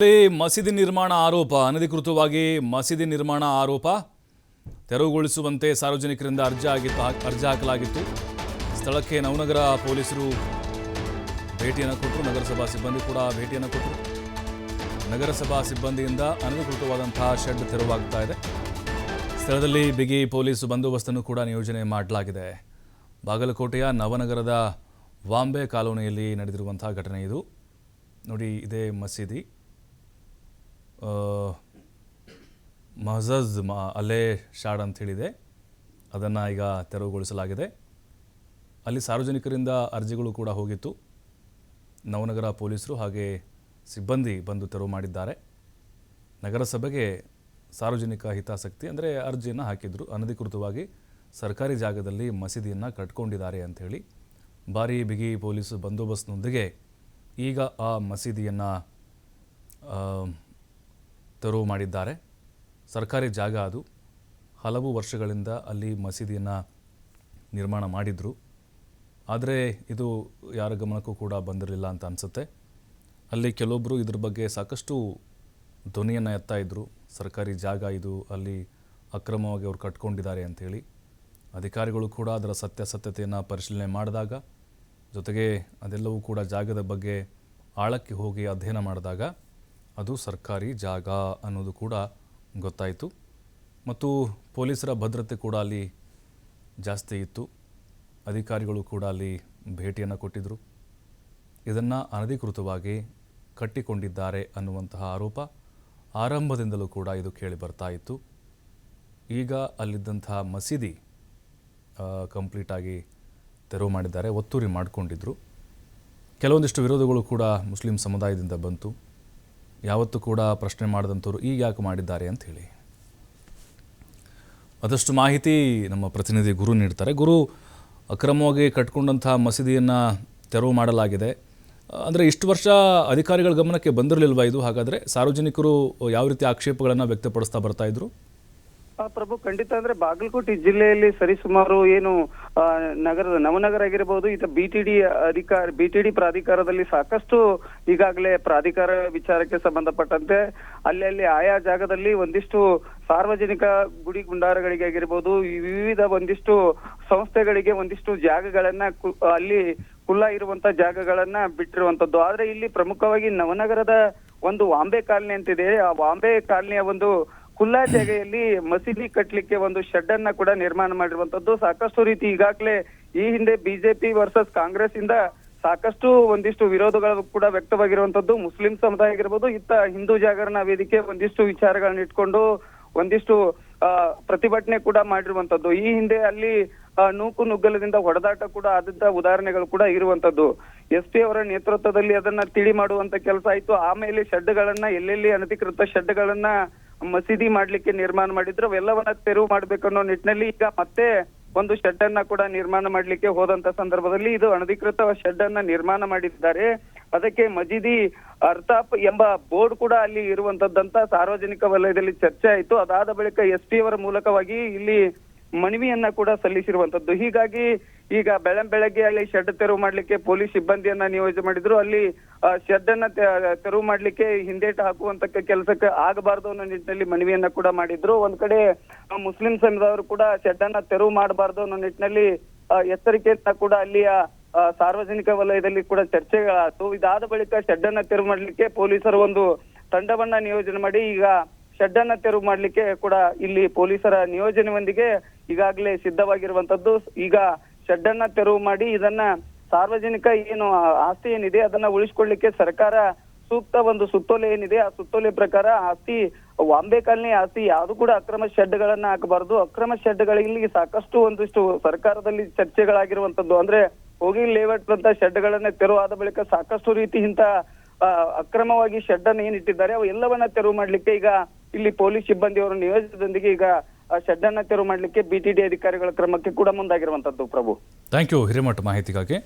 ಮಸೀದಿ ನಿರ್ಮಾಣ ಆರೋಪ ಅನಧಿಕೃತವಾಗಿ ಮಸೀದಿ ನಿರ್ಮಾಣ ಆರೋಪ ತೆರವುಗೊಳಿಸುವಂತೆ ಸಾರ್ವಜನಿಕರಿಂದ ಅರ್ಜಿ ಹಾಕಲಾಗಿತ್ತು. ಸ್ಥಳಕ್ಕೆ ನವನಗರ ಪೊಲೀಸರು ಭೇಟಿಯನ್ನು ಕೊಟ್ಟರು. ನಗರಸಭಾ ಸಿಬ್ಬಂದಿ ಕೂಡ ಭೇಟಿಯನ್ನು ಕೊಟ್ಟರು. ನಗರಸಭಾ ಸಿಬ್ಬಂದಿಯಿಂದ ಅನಧಿಕೃತವಾದಂತಹ ಶೆಡ್ ತೆರವಾಗ್ತಾ ಇದೆ. ಸ್ಥಳದಲ್ಲಿ ಬಿಗಿ ಪೊಲೀಸ್ ಬಂದೋಬಸ್ತನ್ನು ಕೂಡ ನಿಯೋಜನೆ ಮಾಡಲಾಗಿದೆ. ಬಾಗಲಕೋಟೆಯ ನವನಗರದ ವಾಂಬೆ ಕಾಲೋನಿಯಲ್ಲಿ ನಡೆದಿರುವಂತಹ ಘಟನೆ ಇದು. ನೋಡಿ, ಇದೇ ಮಸೀದಿ ಮಹಜಜ್ ಅಲ್ಲೇ ಶಾಡ್ ಅಂತ ಹೇಳಿದೆ. ಅದನ್ನು ಈಗ ತೆರವುಗೊಳಿಸಲಾಗಿದೆ. ಅಲ್ಲಿ ಸಾರ್ವಜನಿಕರಿಂದ ಅರ್ಜಿಗಳು ಕೂಡ ಹೋಗಿತ್ತು. ನವನಗರ ಪೊಲೀಸರು ಹಾಗೆ ಸಿಬ್ಬಂದಿ ಬಂದು ತೆರವು ಮಾಡಿದ್ದಾರೆ. ನಗರಸಭೆಗೆ ಸಾರ್ವಜನಿಕ ಹಿತಾಸಕ್ತಿ ಅಂದರೆ ಅರ್ಜಿಯನ್ನು ಹಾಕಿದ್ರು. ಅನಧಿಕೃತವಾಗಿ ಸರ್ಕಾರಿ ಜಾಗದಲ್ಲಿ ಮಸೀದಿಯನ್ನು ಕಟ್ಕೊಂಡಿದ್ದಾರೆ ಅಂಥೇಳಿ ಭಾರೀ ಬಿಗಿ ಪೊಲೀಸ್ ಬಂದೋಬಸ್ತ್ನೊಂದಿಗೆ ಈಗ ಆ ಮಸೀದಿಯನ್ನು ತೆರವು ಮಾಡಿದ್ದಾರೆ. ಸರ್ಕಾರಿ ಜಾಗ ಅದು. ಹಲವು ವರ್ಷಗಳಿಂದ ಅಲ್ಲಿ ಮಸೀದಿಯನ್ನು ನಿರ್ಮಾಣ ಮಾಡಿದರು. ಆದರೆ ಇದು ಯಾರ ಗಮನಕ್ಕೂ ಕೂಡ ಬಂದಿರಲಿಲ್ಲ ಅಂತ ಅನಿಸುತ್ತೆ. ಅಲ್ಲಿ ಕೆಲವೊಬ್ಬರು ಇದ್ರ ಬಗ್ಗೆ ಸಾಕಷ್ಟು ಧ್ವನಿಯನ್ನು ಎತ್ತಾ ಇದ್ದರು. ಸರ್ಕಾರಿ ಜಾಗ ಇದು, ಅಲ್ಲಿ ಅಕ್ರಮವಾಗಿ ಅವರು ಕಟ್ಕೊಂಡಿದ್ದಾರೆ ಅಂಥೇಳಿ. ಅಧಿಕಾರಿಗಳು ಕೂಡ ಅದರ ಸತ್ಯಾಸತ್ಯತೆಯನ್ನು ಪರಿಶೀಲನೆ ಮಾಡಿದಾಗ, ಜೊತೆಗೆ ಅದೆಲ್ಲವೂ ಕೂಡ ಜಾಗದ ಬಗ್ಗೆ ಆಳಕ್ಕೆ ಹೋಗಿ ಅಧ್ಯಯನ ಮಾಡಿದಾಗ ಅದು ಸರ್ಕಾರಿ ಜಾಗ ಅನ್ನೋದು ಕೂಡ ಗೊತ್ತಾಯಿತು. ಮತ್ತು ಪೊಲೀಸರ ಭದ್ರತೆ ಕೂಡ ಅಲ್ಲಿ ಜಾಸ್ತಿ ಇತ್ತು. ಅಧಿಕಾರಿಗಳು ಕೂಡ ಅಲ್ಲಿ ಭೇಟಿಯನ್ನು ಕೊಟ್ಟಿದ್ದರು. ಇದನ್ನು ಅನಧಿಕೃತವಾಗಿ ಕಟ್ಟಿಕೊಂಡಿದ್ದಾರೆ ಅನ್ನುವಂತಹ ಆರೋಪ ಆರಂಭದಿಂದಲೂ ಕೂಡ ಇದು ಕೇಳಿ ಬರ್ತಾ ಇತ್ತು. ಈಗ ಅಲ್ಲಿದ್ದಂತಹ ಮಸೀದಿ ಕಂಪ್ಲೀಟಾಗಿ ತೆರವು ಮಾಡಿದ್ದಾರೆ. ಒತ್ತುವರಿ ಮಾಡಿಕೊಂಡಿದ್ದರು. ಕೆಲವೊಂದಿಷ್ಟು ವಿರೋಧಗಳು ಕೂಡ ಮುಸ್ಲಿಂ ಸಮುದಾಯದಿಂದ ಬಂತು. ಯಾವತ್ತೂ ಕೂಡ ಪ್ರಶ್ನೆ ಮಾಡಿದಂಥವ್ರು ಈಗ ಯಾಕೆ ಮಾಡಿದ್ದಾರೆ ಅಂಥೇಳಿ ಅದಷ್ಟು ಮಾಹಿತಿ ನಮ್ಮ ಪ್ರತಿನಿಧಿ ಗುರು ನೀಡ್ತಾರೆ. ಗುರು, ಅಕ್ರಮವಾಗಿ ಕಟ್ಕೊಂಡಂಥ ಮಸೀದಿಯನ್ನು ತೆರವು ಮಾಡಲಾಗಿದೆ ಅಂದರೆ ಇಷ್ಟು ವರ್ಷ ಅಧಿಕಾರಿಗಳ ಗಮನಕ್ಕೆ ಬಂದಿರಲಿಲ್ವಾ ಇದು? ಹಾಗಾದರೆ ಸಾರ್ವಜನಿಕರು ಯಾವ ರೀತಿ ಆಕ್ಷೇಪಗಳನ್ನು ವ್ಯಕ್ತಪಡಿಸ್ತಾ ಬರ್ತಾ ಇದ್ರು? ಪ್ರಭು, ಖಂಡಿತ. ಅಂದ್ರೆ ಬಾಗಲಕೋಟೆ ಜಿಲ್ಲೆಯಲ್ಲಿ ಸರಿಸುಮಾರು ಏನು ನವನಗರ ಆಗಿರಬಹುದು, ಇದು ಬಿಟಿಡಿ ಪ್ರಾಧಿಕಾರದಲ್ಲಿ ಸಾಕಷ್ಟು ಈಗಾಗಲೇ ಪ್ರಾಧಿಕಾರ ವಿಚಾರಕ್ಕೆ ಸಂಬಂಧಪಟ್ಟಂತೆ ಅಲ್ಲಿ ಆಯಾ ಜಾಗದಲ್ಲಿ ಒಂದಿಷ್ಟು ಸಾರ್ವಜನಿಕ ಗುಡಿ ಗುಂಡಾರಗಳಿಗೆ ಆಗಿರ್ಬೋದು, ವಿವಿಧ ಒಂದಿಷ್ಟು ಸಂಸ್ಥೆಗಳಿಗೆ ಒಂದಿಷ್ಟು ಜಾಗಗಳನ್ನ ಅಲ್ಲಿ ಖುಲ್ಲಾ ಇರುವಂತ ಜಾಗಗಳನ್ನ ಬಿಟ್ಟಿರುವಂತದ್ದು. ಆದ್ರೆ ಇಲ್ಲಿ ಪ್ರಮುಖವಾಗಿ ನವನಗರದ ಒಂದು ವಾಂಬೆ ಕಾಲನಿ ಅಂತಿದೆ. ಆ ವಾಂಬೆ ಕಾಲನಿಯ ಒಂದು ಖುಲ್ಲಾ ಜಾಗೆಯಲ್ಲಿ ಮಸೀದಿ ಕಟ್ಟಲಿಕ್ಕೆ ಒಂದು ಶೆಡ್ ಅನ್ನ ಕೂಡ ನಿರ್ಮಾಣ ಮಾಡಿರುವಂತದ್ದು. ಸಾಕಷ್ಟು ರೀತಿ ಈಗಾಗಲೇ ಈ ಹಿಂದೆ ಬಿಜೆಪಿ ವರ್ಸಸ್ ಕಾಂಗ್ರೆಸ್ ಇಂದ ಸಾಕಷ್ಟು ಒಂದಿಷ್ಟು ವಿರೋಧಗಳು ಕೂಡ ವ್ಯಕ್ತವಾಗಿರುವಂತದ್ದು. ಮುಸ್ಲಿಂ ಸಮುದಾಯ ಆಗಿರ್ಬೋದು, ಇತ್ತ ಹಿಂದೂ ಜಾಗರಣ ವೇದಿಕೆ ಒಂದಿಷ್ಟು ವಿಚಾರಗಳನ್ನ ಇಟ್ಕೊಂಡು ಒಂದಿಷ್ಟು ಪ್ರತಿಭಟನೆ ಕೂಡ ಮಾಡಿರುವಂತದ್ದು. ಈ ಹಿಂದೆ ಅಲ್ಲಿ ನೂಕು ನುಗ್ಗಲದಿಂದ ಹೊಡೆದಾಟ ಕೂಡ ಆದಂತ ಉದಾಹರಣೆಗಳು ಕೂಡ ಇರುವಂತದ್ದು. SP ಅವರ ನೇತೃತ್ವದಲ್ಲಿ ಅದನ್ನ ತಿಳಿ ಮಾಡುವಂತ ಕೆಲಸ ಆಯ್ತು. ಆಮೇಲೆ ಶೆಡ್ಗಳನ್ನ ಎಲ್ಲೆಲ್ಲಿ ಅನಧಿಕೃತ ಶೆಡ್ಗಳನ್ನ ಮಸೀದಿ ಮಾಡ್ಲಿಕ್ಕೆ ನಿರ್ಮಾಣ ಮಾಡಿದ್ರು ಅವೆಲ್ಲವನ್ನ ತೆರವು ಮಾಡ್ಬೇಕನ್ನೋ ನಿಟ್ಟಿನಲ್ಲಿ ಈಗ ಮತ್ತೆ ಒಂದು ಶೆಡ್ ಅನ್ನ ಕೂಡ ನಿರ್ಮಾಣ ಮಾಡ್ಲಿಕ್ಕೆ ಹೋದಂತ ಸಂದರ್ಭದಲ್ಲಿ ಇದು ಅನಧಿಕೃತ ಶೆಡ್ ಅನ್ನ ನಿರ್ಮಾಣ ಮಾಡಿದ್ದಾರೆ. ಅದಕ್ಕೆ ಮಜೀದಿ ಅರ್ತಾಪ್ ಎಂಬ ಬೋರ್ಡ್ ಕೂಡ ಅಲ್ಲಿ ಇರುವಂತದ್ದಂತ ಸಾರ್ವಜನಿಕ ವಲಯದಲ್ಲಿ ಚರ್ಚೆ ಆಯ್ತು. ಅದಾದ ಬಳಿಕ SP ಅವರ ಮೂಲಕವಾಗಿ ಇಲ್ಲಿ ಮನವಿಯನ್ನ ಕೂಡ ಸಲ್ಲಿಸಿರುವಂತದ್ದು. ಹೀಗಾಗಿ ಈಗ ಬೆಳಗ್ಗೆ ಅಲ್ಲಿ ಶೆಡ್ ತೆರವು ಮಾಡ್ಲಿಕ್ಕೆ ಪೊಲೀಸ್ ಸಿಬ್ಬಂದಿಯನ್ನ ನಿಯೋಜನೆ ಮಾಡಿದ್ರು. ಅಲ್ಲಿ ಶೆಡ್ ಅನ್ನ ತೆರವು ಮಾಡ್ಲಿಕ್ಕೆ ಹಿಂದೇಟು ಹಾಕುವಂತ ಕೆಲಸಕ್ಕೆ ಆಗಬಾರ್ದು ಅನ್ನೋ ನಿಟ್ಟಿನಲ್ಲಿ ಮನವಿಯನ್ನ ಕೂಡ ಮಾಡಿದ್ರು. ಒಂದ್ ಕಡೆ ಮುಸ್ಲಿಂ ಸಮುದಾಯರು ಕೂಡ ಶೆಡ್ ಅನ್ನ ತೆರವು ಮಾಡಬಾರ್ದು ಅನ್ನೋ ನಿಟ್ಟಿನಲ್ಲಿ ಎಚ್ಚರಿಕೆಯನ್ನ ಕೂಡ ಅಲ್ಲಿಯ ಸಾರ್ವಜನಿಕ ವಲಯದಲ್ಲಿ ಕೂಡ ಚರ್ಚೆಗಳಾಯ್ತು. ಇದಾದ ಬಳಿಕ ಶೆಡ್ ಅನ್ನ ತೆರವು ಮಾಡ್ಲಿಕ್ಕೆ ಪೊಲೀಸರು ಒಂದು ತಂಡವನ್ನ ನಿಯೋಜನೆ ಮಾಡಿ ಈಗ ಶೆಡ್ ಅನ್ನ ತೆರವು ಮಾಡ್ಲಿಕ್ಕೆ ಕೂಡ ಇಲ್ಲಿ ಪೊಲೀಸರ ನಿಯೋಜನೆಯೊಂದಿಗೆ ಈಗಾಗಲೇ ಸಿದ್ಧವಾಗಿರುವಂತದ್ದು. ಈಗ ಶೆಡ್ ಅನ್ನ ತೆರವು ಮಾಡಿ ಇದನ್ನ ಸಾರ್ವಜನಿಕ ಏನು ಆಸ್ತಿ ಏನಿದೆ ಅದನ್ನ ಉಳಿಸ್ಕೊಳ್ಳಿಕ್ಕೆ ಸರ್ಕಾರ ಸೂಕ್ತ ಒಂದು ಸುತ್ತೋಲೆ ಏನಿದೆ ಆ ಸುತ್ತೋಲೆ ಪ್ರಕಾರ ಆಸ್ತಿ ವಾಂಬೆ ಕಾಲನಿ ಆಸ್ತಿ ಯಾವುದು ಕೂಡ ಅಕ್ರಮ ಶೆಡ್ಗಳನ್ನ ಹಾಕಬಾರ್ದು. ಅಕ್ರಮ ಶೆಡ್ಗಳಿಗೆ ಸಾಕಷ್ಟು ಒಂದಿಷ್ಟು ಸರ್ಕಾರದಲ್ಲಿ ಚರ್ಚೆಗಳಾಗಿರುವಂತದ್ದು. ಅಂದ್ರೆ ಹೋಗಿ ಲೇಔಟ್ ಅಂತ ಶೆಡ್ಗಳನ್ನ ತೆರವು ಆದ ಬಳಿಕ ಸಾಕಷ್ಟು ರೀತಿ ಇಂತ ಅಕ್ರಮವಾಗಿ ಶೆಡ್ ಅನ್ನು ಏನಿಟ್ಟಿದ್ದಾರೆ ಅವು ಎಲ್ಲವನ್ನ ತೆರವು ಮಾಡ್ಲಿಕ್ಕೆ ಈಗ ಇಲ್ಲಿ ಪೊಲೀಸ್ ಸಿಬ್ಬಂದಿಯವರ ನಿಯೋಜನೆಯೊಂದಿಗೆ ಈಗ ಶೆಡ್ ಅನ್ನ ತೆರವು ಮಾಡ್ಲಿಕ್ಕೆ BTD ಅಧಿಕಾರಿಗಳ ಕ್ರಮಕ್ಕೆ ಕೂಡ ಮುಂದಾಗಿರುವಂತದ್ದು. ಪ್ರಭು, ಥ್ಯಾಂಕ್ ಯು ಹಿರೇಮಠ ಮಾಹಿತಿಗಾಗಿ.